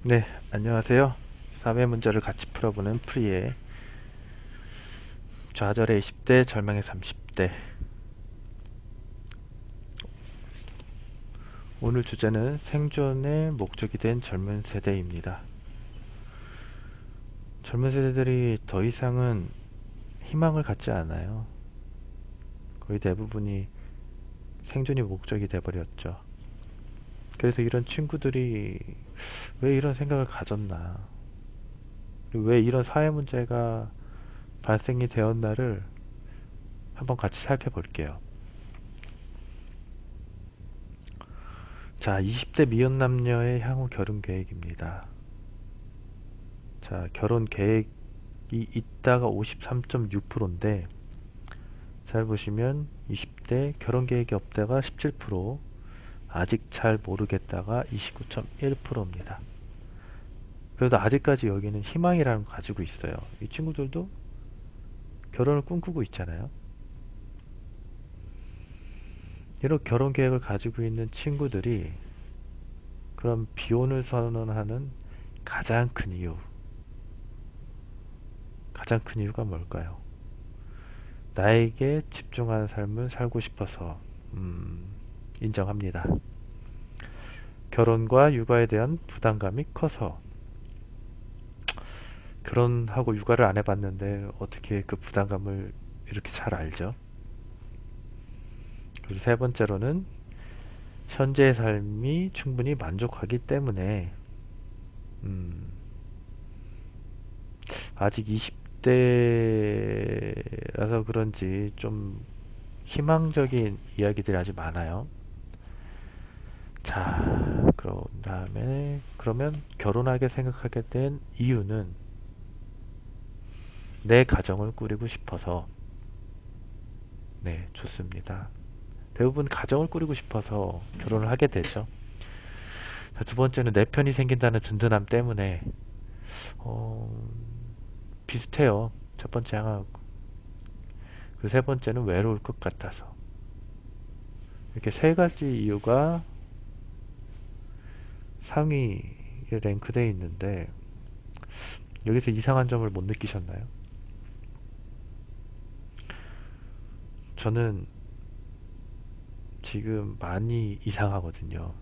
네, 안녕하세요. 사회 문제를 같이 풀어보는 프리의 좌절의 20대, 절망의 30대. 오늘 주제는 생존의 목적이 된 젊은 세대입니다. 젊은 세대들이 더 이상은 희망을 갖지 않아요. 거의 대부분이 생존이 목적이 돼버렸죠. 그래서 이런 친구들이 왜 이런 생각을 가졌나, 그리고 왜 이런 사회 문제가 발생이 되었나를 한번 같이 살펴볼게요. 자, 20대 미혼 남녀의 향후 결혼 계획입니다. 자, 결혼 계획이 있다가 53.6%인데, 잘 보시면 20대 결혼 계획이 없다가 17%, 아직 잘 모르겠다가 29.1%입니다. 그래도 아직까지 여기는 희망이라는 거 가지고 있어요. 이 친구들도 결혼을 꿈꾸고 있잖아요. 이런 결혼 계획을 가지고 있는 친구들이 그럼 비혼을 선언하는 가장 큰 이유, 가장 큰 이유가 뭘까요? 나에게 집중하는 삶을 살고 싶어서. 인정합니다. 결혼과 육아에 대한 부담감이 커서. 결혼하고 육아를 안 해봤는데 어떻게 그 부담감을 이렇게 잘 알죠? 그리고 세 번째로는 현재의 삶이 충분히 만족하기 때문에. 음, 아직 20대라서 그런지 좀 희망적인 이야기들이 아주 많아요. 자, 그런 다음에 그러면 결혼하게 생각하게 된 이유는 내 가정을 꾸리고 싶어서. 네, 좋습니다. 대부분 가정을 꾸리고 싶어서 결혼을 하게 되죠. 자, 두 번째는 내 편이 생긴다는 든든함 때문에. 어, 비슷해요. 첫 번째 하고. 그 세 번째는 외로울 것 같아서. 이렇게 세 가지 이유가 상위에 랭크되어 있는데, 여기서 이상한 점을 못 느끼셨나요? 저는 지금 많이 이상하거든요.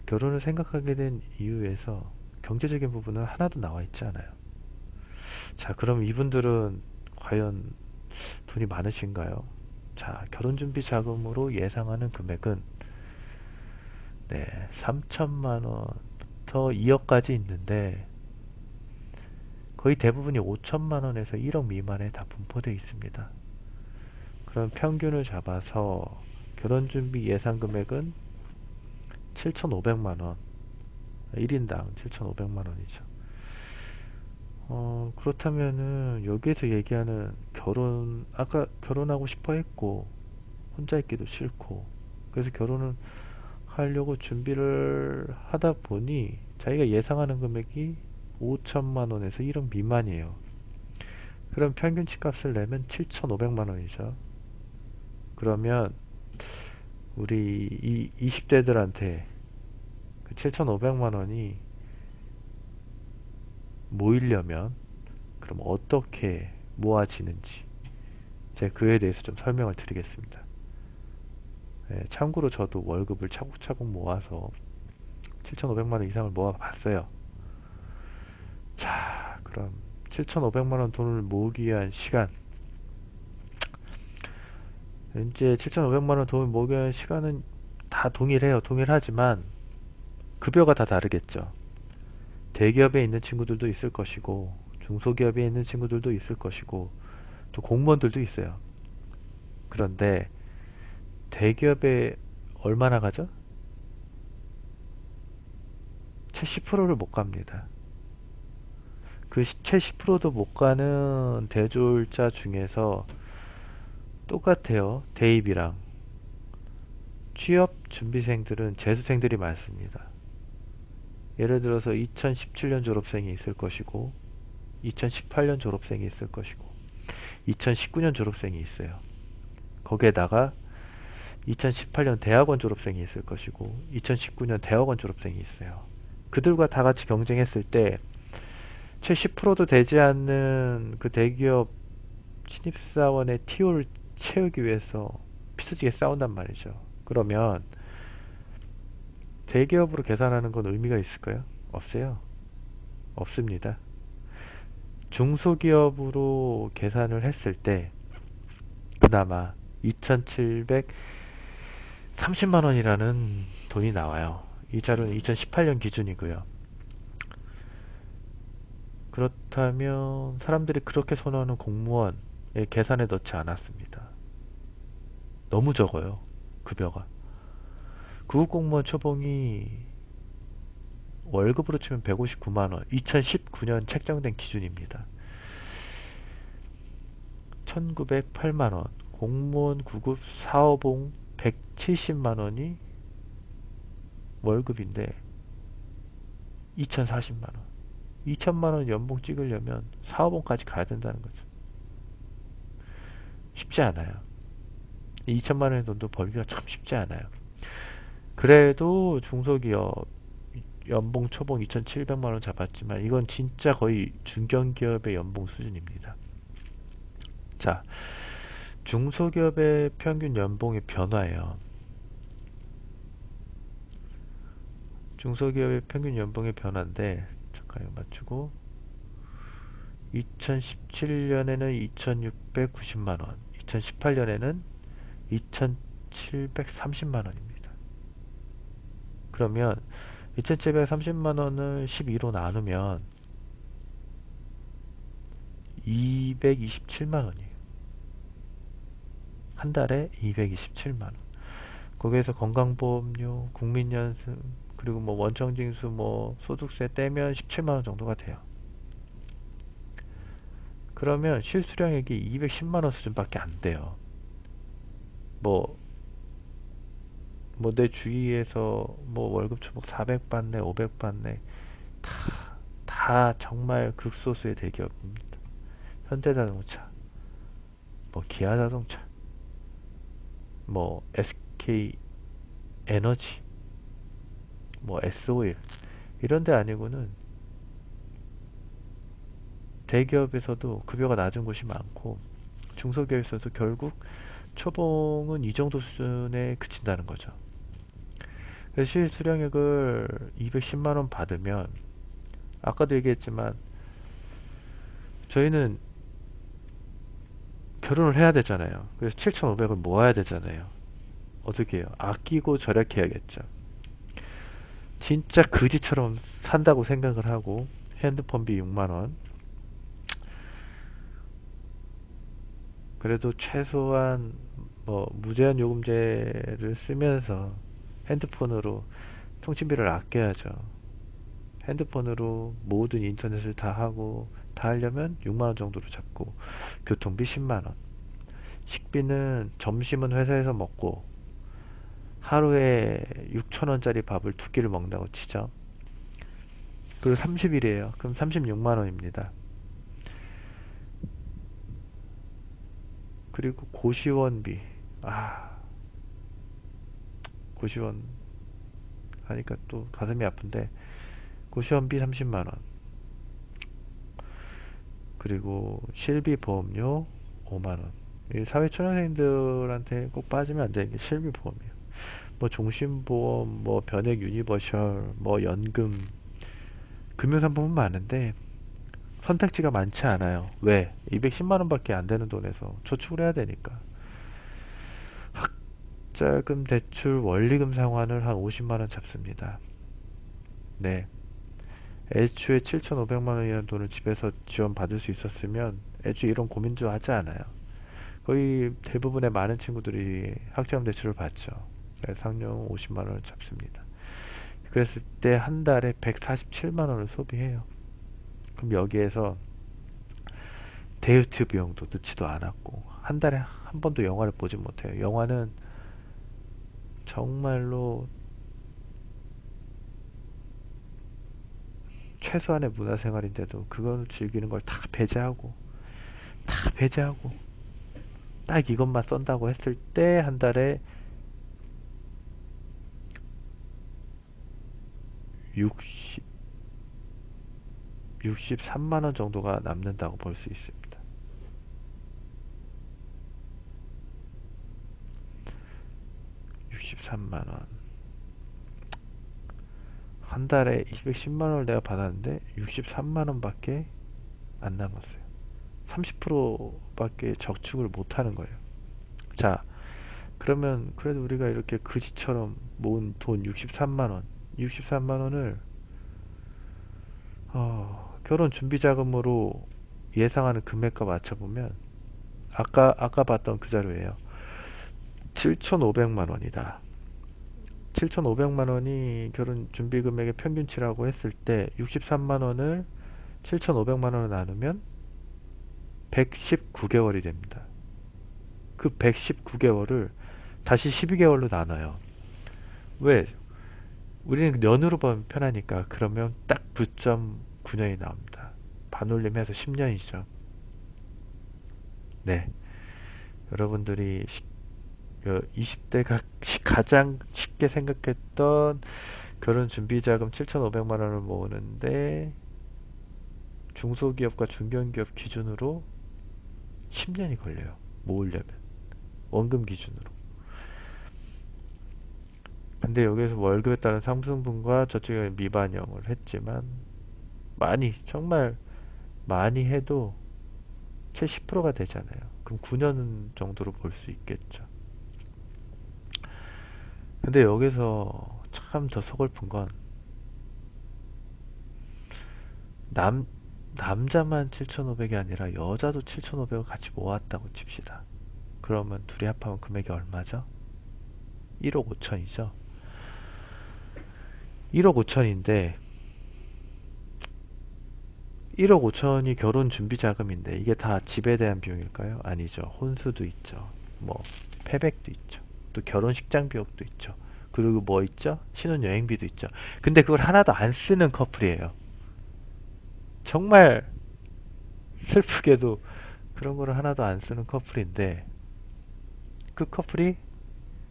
결혼을 생각하게 된 이유에서 경제적인 부분은 하나도 나와 있지 않아요. 자, 그럼 이분들은 과연 돈이 많으신가요? 자, 결혼준비 자금으로 예상하는 금액은 네, 3천만 원부터 2억까지 있는데, 거의 대부분이 5천만 원에서 1억 미만에 다 분포되어 있습니다. 그럼 평균을 잡아서 결혼준비 예상 금액은 7,500만 원, 1인당 7,500만 원이죠. 그렇다면은 여기에서 얘기하는 결혼, 아까 결혼하고 싶어 했고 혼자 있기도 싫고 그래서 결혼을 하려고 준비를 하다 보니 자기가 예상하는 금액이 5천만 원에서 1억 미만이에요. 그럼 평균 집값을 내면 7,500만 원이죠. 그러면 우리 이 20대들한테 그 7,500만 원이 모이려면 그럼 어떻게 모아지는지 제가 그에 대해서 좀 설명을 드리겠습니다. 네, 참고로 저도 월급을 차곡차곡 모아서 7,500만 원 이상을 모아봤어요. 자, 그럼 7,500만 원 돈을 모으기 위한 시간. 이제 7,500만 원 돈을 모으기 위한 시간은 다 동일해요. 동일하지만 급여가 다 다르겠죠. 대기업에 있는 친구들도 있을 것이고 중소기업에 있는 친구들도 있을 것이고 또 공무원들도 있어요. 그런데 대기업에 얼마나 가죠? 채 10%를 못 갑니다. 그 채 10%도 못 가는 대졸자 중에서 똑같아요. 대입이랑 취업 준비생들은 재수생들이 많습니다. 예를 들어서 2017년 졸업생이 있을 것이고 2018년 졸업생이 있을 것이고 2019년 졸업생이 있어요. 거기에다가 2018년 대학원 졸업생이 있을 것이고 2019년 대학원 졸업생이 있어요. 그들과 다 같이 경쟁했을 때 채 10%도 되지 않는 그 대기업 신입사원의 TO를 채우기 위해서 피쓰지게 싸운단 말이죠. 그러면 대기업으로 계산하는 건 의미가 있을까요? 없어요. 없습니다. 중소기업으로 계산을 했을 때 그나마 2,730만 원이라는 돈이 나와요. 이 자료는 2018년 기준이고요. 그렇다면 사람들이 그렇게 선호하는 공무원의 계산에 넣지 않았습니다. 너무 적어요. 급여가. 구급공무원 초봉이 월급으로 치면 159만 원. 2019년 책정된 기준입니다. 1908만 원. 공무원 구급 사호봉 170만 원이 월급인데 2040만 원. 2천만 원 연봉 찍으려면 사호봉까지 가야 된다는 거죠. 쉽지 않아요. 2천만 원의 돈도 벌기가 참 쉽지 않아요. 그래도 중소기업 연봉 초봉 2,700만 원 잡았지만 이건 진짜 거의 중견기업의 연봉 수준입니다. 자, 중소기업의 평균 연봉의 변화예요. 중소기업의 평균 연봉의 변화인데 잠깐 이거 맞추고 2017년에는 2,690만 원, 2018년에는 2,730만 원입니다. 그러면 2,730만 원을 12로 나누면 227만 원이에요. 한 달에 227만 원. 거기에서 건강보험료, 국민연금, 그리고 뭐 원청징수, 뭐 소득세 떼면 17만 원 정도가 돼요. 그러면 실수령액이 210만 원 수준밖에 안 돼요. 뭐 내 주위에서 뭐 월급 초봉 400 받네, 500 받네, 다 정말 극소수의 대기업입니다. 현대자동차, 뭐 기아자동차, 뭐 SK에너지, 뭐 S오일 이런 데 아니고는 대기업에서도 급여가 낮은 곳이 많고 중소기업에서도 결국 초봉은 이 정도 수준에 그친다는 거죠. 그래서 실수령액을 210만 원 받으면 아까도 얘기했지만 저희는 결혼을 해야 되잖아요. 그래서 7,500을 모아야 되잖아요. 어떻게 해요? 아끼고 절약해야겠죠. 진짜 그지처럼 산다고 생각을 하고 핸드폰비 6만원, 그래도 최소한 뭐 무제한 요금제를 쓰면서 핸드폰으로 통신비를 아껴야죠. 핸드폰으로 모든 인터넷을 다 하고 다 하려면 6만원 정도로 잡고 교통비 10만원, 식비는 점심은 회사에서 먹고 하루에 6,000원짜리 밥을 두 끼를 먹는다고 치죠. 그리고 30일이에요. 그럼 36만원입니다. 그리고 고시원비, 고시원 하니까 또 가슴이 아픈데 고시원비 30만원, 그리고 실비보험료 5만원. 사회초년생들한테 꼭 빠지면 안 되는 게 실비보험이에요. 뭐 종신보험, 뭐 변액 유니버셜, 뭐 연금, 금융상품은 많은데 선택지가 많지 않아요. 왜? 210만원 밖에 안 되는 돈에서 저축을 해야 되니까. 학자금, 대출, 원리금 상환을 한 50만원 잡습니다. 네. 애초에 7,500만원이라는 돈을 집에서 지원받을 수 있었으면 애초에 이런 고민도 하지 않아요. 거의 대부분의 많은 친구들이 학자금 대출을 받죠. 상용 50만원을 잡습니다. 그랬을 때 한 달에 147만원을 소비해요. 그럼 여기에서 데이트 비용도 넣지도 않았고 한 달에 한 번도 영화를 보지 못해요. 영화는 정말로 최소한의 문화생활인데도 그걸 즐기는 걸 다 배제하고 딱 이것만 썬다고 했을 때 한 달에 60, 63만원 정도가 남는다고 볼 수 있습니다. 63만원. 한 달에 210만원을 내가 받았는데 63만원 밖에 안 남았어요. 30% 밖에 저축을 못 하는 거예요. 자, 그러면 그래도 우리가 이렇게 그지처럼 모은 돈 63만원, 63만원을 결혼 준비 자금으로 예상하는 금액과 맞춰보면 아까 봤던 그 자료예요. 7,500만원이다. 7,500만원이 결혼 준비 금액의 평균치라고 했을 때 63만원을 7,500만원을 나누면 119개월이 됩니다. 그 119개월을 다시 12개월로 나눠요. 왜? 우리는 년으로 보면 편하니까. 그러면 딱 9.9년이 나옵니다. 반올림해서 10년이죠. 네. 여러분들이 20대가 가장 쉽게 생각했던 결혼 준비자금 7,500만원을 모으는데 중소기업과 중견기업 기준으로 10년이 걸려요. 모으려면. 원금 기준으로. 근데 여기서 월급에 따른 상승분과 저쪽에 미반영을 했지만 정말 많이 해도 채 10%가 되잖아요. 그럼 9년 정도로 볼 수 있겠죠. 근데 여기서 참 더 서글픈 건 남자만 7,500이 아니라 여자도 7,500을 같이 모았다고 칩시다. 그러면 둘이 합하면 금액이 얼마죠? 1억 5천이죠. 1억 5천인데 1억 5천이 결혼 준비 자금인데 이게 다 집에 대한 비용일까요? 아니죠. 혼수도 있죠. 뭐 패백도 있죠. 또 결혼식장 비용도 있죠. 그리고 뭐 있죠? 신혼여행비도 있죠. 근데 그걸 하나도 안 쓰는 커플이에요. 정말 슬프게도 그런 거를 하나도 안 쓰는 커플인데 그 커플이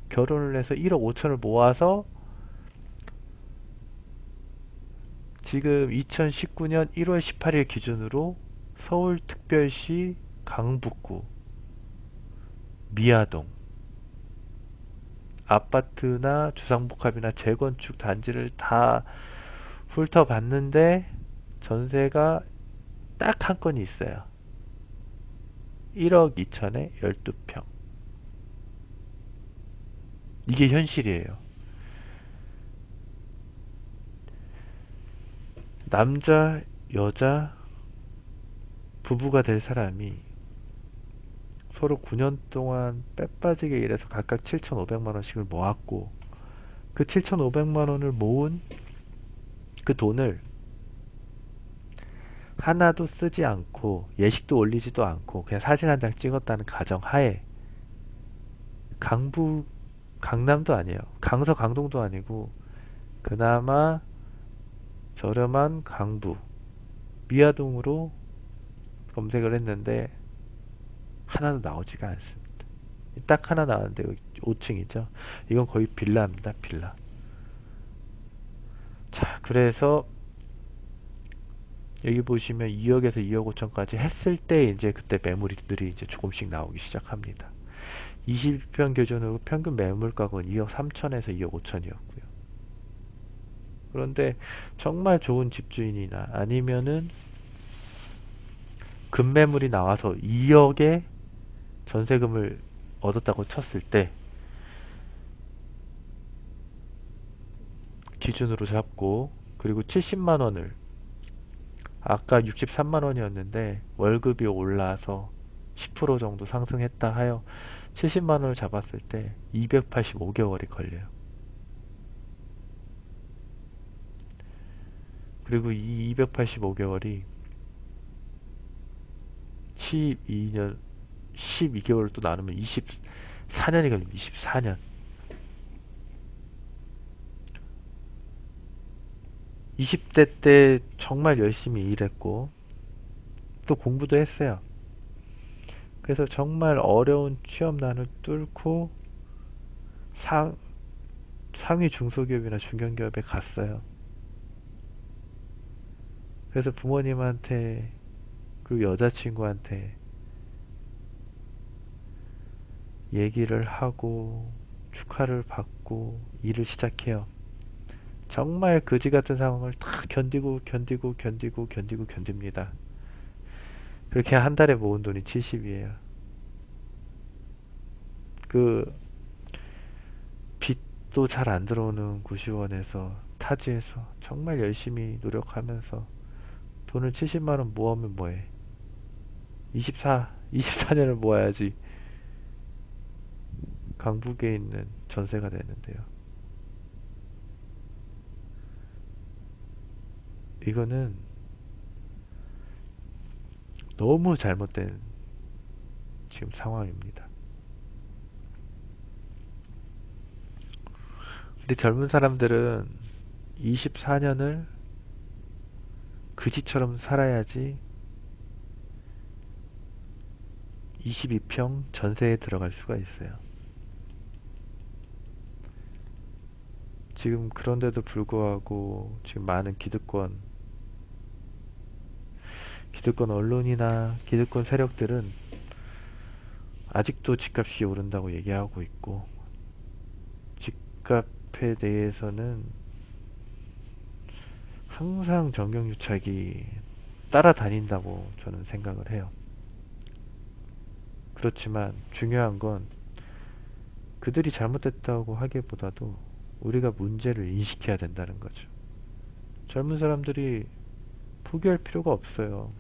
결혼을 해서 1억 5천을 모아서 지금 2019년 1월 18일 기준으로 서울특별시 강북구 미아동 아파트나 주상복합이나 재건축 단지를 다 훑어봤는데 전세가 딱 한 건이 있어요. 1억 2천에 12평. 이게 현실이에요. 남자, 여자, 부부가 될 사람이 서로 9년 동안 빼빠지게 일해서 각각 7,500만원씩을 모았고 그 7,500만원을 모은 그 돈을 하나도 쓰지 않고 예식도 올리지도 않고 그냥 사진 한 장 찍었다는 가정하에 강남도 아니에요. 강동도 아니고 그나마 저렴한 강북 미아동으로 검색을 했는데 하나도 나오지가 않습니다. 딱 하나 나왔는데 5층이죠. 이건 거의 빌라입니다. 빌라. 자, 그래서 여기 보시면 2억에서 2억 5천까지 했을 때 이제 그때 매물들이 이제 조금씩 나오기 시작합니다. 20평 기준으로 평균 매물가격은 2억 3천에서 2억 5천이었고요. 그런데 정말 좋은 집주인이나 아니면은 급매물이 나와서 2억의 전세금을 얻었다고 쳤을 때 기준으로 잡고 그리고 70만원을 아까 63만원이었는데 월급이 올라서 10% 정도 상승했다 하여 70만원을 잡았을 때 285개월이 걸려요. 그리고 이 285개월이 12년 12개월을 또 나누면 24년이 걸립니다. 24년. 20대 때 정말 열심히 일했고 또 공부도 했어요. 그래서 정말 어려운 취업난을 뚫고 상위 중소기업이나 중견기업에 갔어요. 그래서 부모님한테 그리고 여자친구한테 얘기를 하고 축하를 받고 일을 시작해요. 정말 그지 같은 상황을 다 견디고 견딥니다. 그렇게 한 달에 모은 돈이 70이에요. 그 빚도 잘 안 들어오는 고시원에서 타지에서 정말 열심히 노력하면서 돈을 70만 원 모으면 뭐해? 24년을 모아야지 강북에 있는 전세가 되는데요. 이거는 너무 잘못된 지금 상황입니다. 근데 젊은 사람들은 24년을 그지처럼 살아야지 22평 전세에 들어갈 수가 있어요. 지금 그런데도 불구하고 지금 많은 기득권 언론이나 기득권 세력들은 아직도 집값이 오른다고 얘기하고 있고, 집값에 대해서는 항상 정경유착이 따라다닌다고 저는 생각을 해요. 그렇지만 중요한 건 그들이 잘못됐다고 하기보다도 우리가 문제를 인식해야 된다는 거죠. 젊은 사람들이 포기할 필요가 없어요.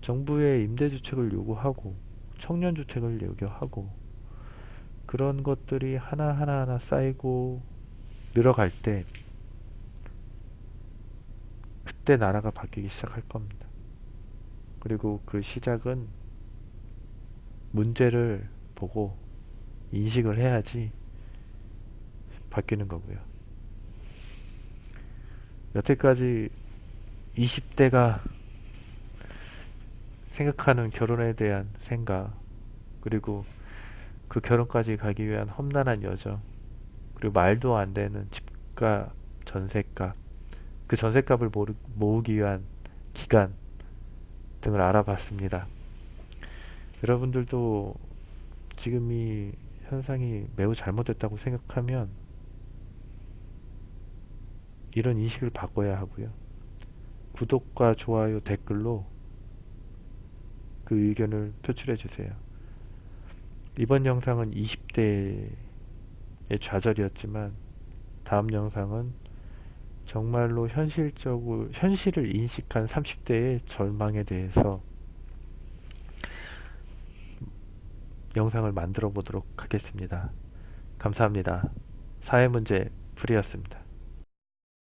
정부의 임대주택을 요구하고 청년주택을 요구하고 그런 것들이 하나하나 쌓이고 늘어갈 때 그때 나라가 바뀌기 시작할 겁니다. 그리고 그 시작은 문제를 보고 인식을 해야지 바뀌는 거고요. 여태까지 20대가 생각하는 결혼에 대한 생각, 그리고 그 결혼까지 가기 위한 험난한 여정, 그리고 말도 안 되는 집값, 전셋값, 그 전셋값을 모으기 위한 기간 등을 알아봤습니다. 여러분들도 지금 이 현상이 매우 잘못됐다고 생각하면 이런 인식을 바꿔야 하고요. 구독과 좋아요, 댓글로 그 의견을 표출해 주세요. 이번 영상은 20대의 좌절이었지만 다음 영상은 정말로 현실을 인식한 30대의 절망에 대해서 영상을 만들어 보도록 하겠습니다. 감사합니다. 사회문제 풀이였습니다.